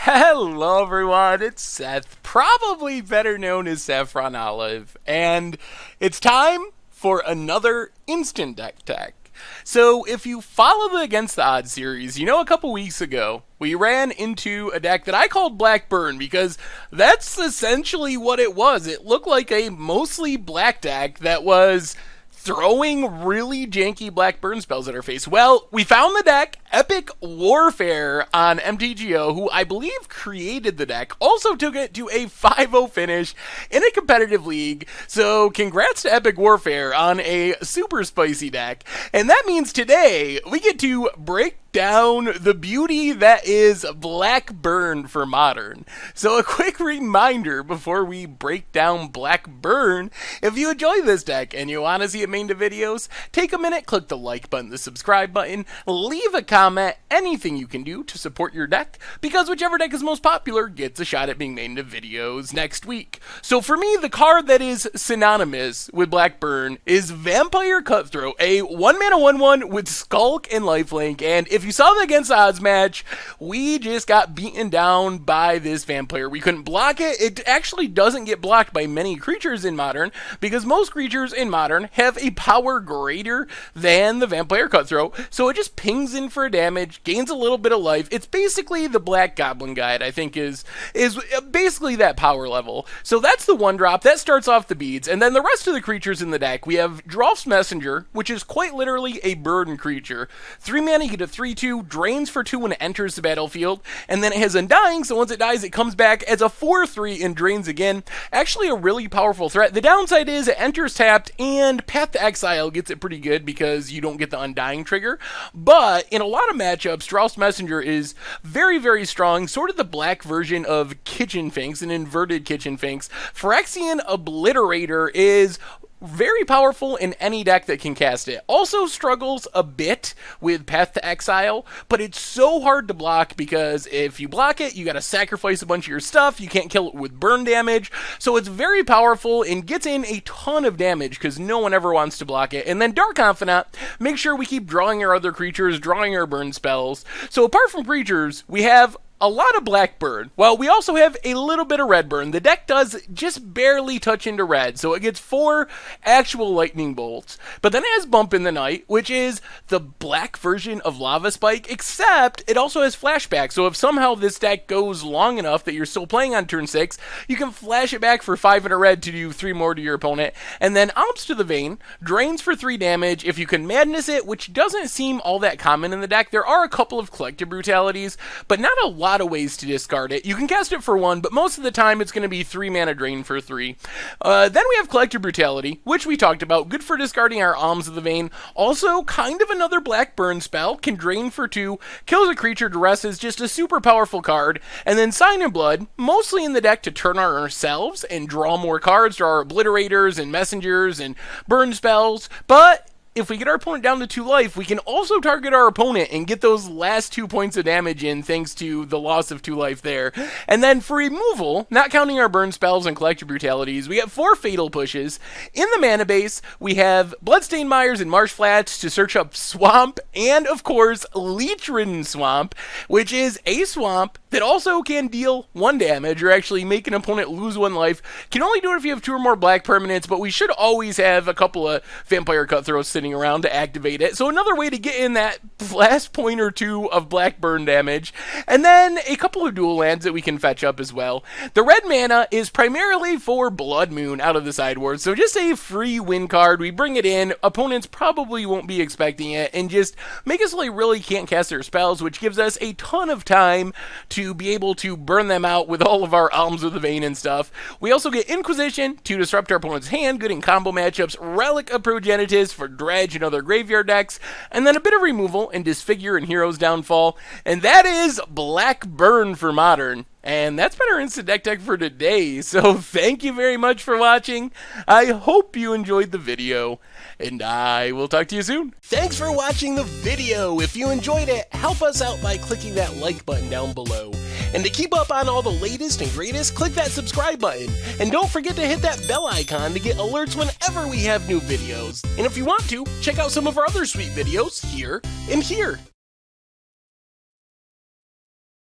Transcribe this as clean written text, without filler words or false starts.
Hello everyone, it's Seth, probably better known as Saffron Olive, and it's time for another Instant Deck Tech. So if you follow the Against the Odds series, you know a couple weeks ago, we ran into a deck that I called Blackburn because that's essentially what it was. It looked like a mostly black deck that was throwing really janky black burn spells at our face. Well, we found the deck, Epic Warfare on MTGO, who I believe created the deck, also took it to a 5-0 finish in a competitive league. So congrats to Epic Warfare on a super spicy deck. And that means today we get to break down the beauty that is Blackburn for Modern. So a quick reminder before we break down Blackburn, if you enjoy this deck and you want to see it made into videos, take a minute, click the like button, the subscribe button, leave a comment, anything you can do to support your deck, because whichever deck is most popular gets a shot at being made into videos next week. So for me, the card that is synonymous with Blackburn is Vampire Cutthroat, a 1-mana 1/1 with Skulk and Lifelink, and if you saw the Against the Odds match, we just got beaten down by this vampire. We couldn't block it. It actually doesn't get blocked by many creatures in Modern, because most creatures in Modern have a power greater than the Vampire Cutthroat, so it just pings in for damage, gains a little bit of life. It's basically the Black Goblin Guide, I think, is basically that power level. So that's the 1-drop. That starts off the beads, and then the rest of the creatures in the deck, we have Drolf's Messenger, which is quite literally a burden creature. 3 mana, you get a 3/2, drains for 2 when it enters the battlefield, and then it has Undying, so once it dies, it comes back as a 4/3 and drains again. Actually a really powerful threat. The downside is it enters tapped, and Path to Exile gets it pretty good because you don't get the Undying trigger, but in a lot of matchups, Drolf's Messenger is very, very strong, sort of the black version of Kitchen Finks, an inverted Kitchen Finks. Phyrexian Obliterator is very powerful in any deck that can cast it. Also struggles a bit with Path to Exile, but it's so hard to block because if you block it, you gotta sacrifice a bunch of your stuff, you can't kill it with burn damage, so it's very powerful and gets in a ton of damage because no one ever wants to block it. And then Dark Confidant, make sure we keep drawing our other creatures, drawing our burn spells. So apart from creatures, we have a lot of Blackburn. Well, we also have a little bit of Redburn. The deck does just barely touch into red, so it gets 4 actual lightning bolts. But then it has Bump in the Night, which is the black version of Lava Spike, except it also has flashback. So if somehow this deck goes long enough that you're still playing on turn 6, you can flash it back for 5 in a red to do 3 more to your opponent. And then Alms to the Vein, drains for 3 damage. If you can Madness it, which doesn't seem all that common in the deck, there are a couple of Collective Brutalities, but not a lot of ways to discard it. You can cast it for 1, but most of the time it's going to be 3 mana drain for 3. Then we have Collective Brutality, which we talked about. Good for discarding our Alms of the Vein. Also, kind of another black burn spell. Can drain for 2, kills a creature to rest, is just a super powerful card. And then Sign in Blood, mostly in the deck to turn on ourselves and draw more cards, draw our Obliterators and Messengers and burn spells, but if we get our opponent down to 2 life, we can also target our opponent and get those last 2 points of damage in thanks to the loss of 2 life there. And then for removal, not counting our burn spells and Collective Brutalities, we have 4 Fatal Pushes. In the mana base, we have Bloodstained Mires and Marsh Flats to search up Swamp, and of course, Leech-Ridden Swamp, which is a swamp that also can deal 1 damage, or actually make an opponent lose 1 life. Can only do it if you have 2 or more black permanents, but we should always have a couple of Vampire Cutthroats sitting around to activate it. So another way to get in that last point or 2 of black burn damage. And then a couple of dual lands that we can fetch up as well. The red mana is primarily for Blood Moon out of the sideboard, so just a free win card. We bring it in, opponents probably won't be expecting it, and just make it so they really can't cast their spells, which gives us a ton of time to be able to burn them out with all of our Alms of the Vein and stuff. We also get Inquisition to disrupt our opponent's hand, good in combo matchups, Relic of Progenitus for Dredge and other graveyard decks, and then a bit of removal and Disfigure and Hero's Downfall, and that is Blackburn for Modern. And that's been our Instant Deck Tech for today, so thank you very much for watching. I hope you enjoyed the video, and I will talk to you soon. Thanks for watching the video. If you enjoyed it, help us out by clicking that like button down below. And to keep up on all the latest and greatest, click that subscribe button. And don't forget to hit that bell icon to get alerts whenever we have new videos. And if you want to, check out some of our other sweet videos here and here.